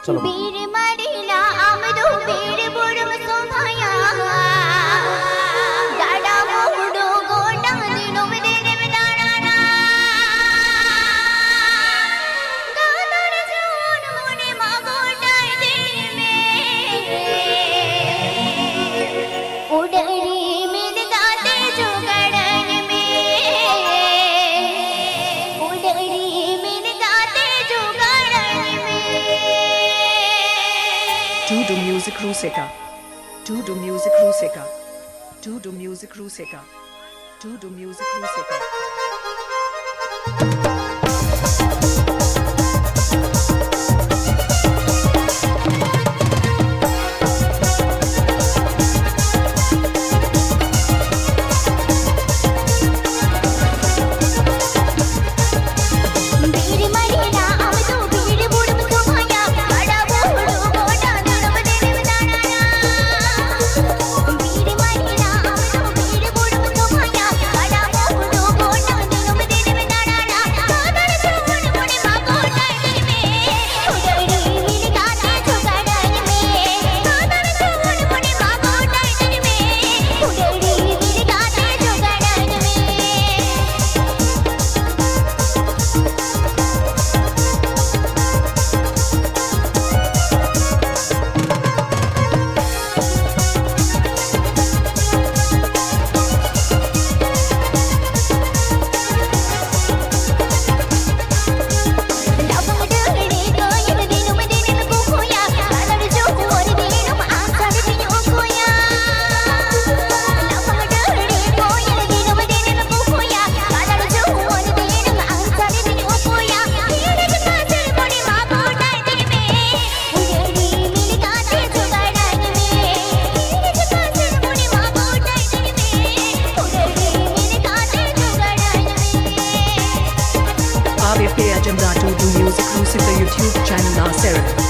चलो बीर मरिला आमदो बीर बुरम सोभाया डाडा मोडो गोडा दिनो देने में दाना गादर जोन मोने मा गोडा दिल में उडरी मिल गाते जो गड़न में उडरी मिल गाते जो गड़न में Tudo Music Ruseca. Tudo Music Ruseca. Tudo Music Ruseca. Tudo Music Ruseca. बीर मरिला आमदो बीर बुरम सोभाया डाडा मोडो गोडा दिनो देने में दाना बीर मरिला आमदो बीर बुरम सोभाया डाडा मोडो गोडा दिनो देने में दाना गादर जोन मोने मा गोडा दिल में उडरी मिल गाते जो गड़न में गादर जोन मोने मा गोडा दिल में उडरी मिल गाते जो गड़न में लापमडड़े गोयल दिनो में देने में खोया गादर जो मोर दिनो में आंसर दिनो खोया लापमडड़े गोयल दिनो में देने में खोया गादर जो मोर दिनो में आंसर दिनो खोया हीरे के काजल मोने मा गोडा दिल में उडरी मिल गाते जो गड़न में हीरे के काजल मोने मा गोडा दिल में उडरी मिल गाते जो गड़न में AVP Agenda Tudo Music Ruseca YouTube channel na Sarah.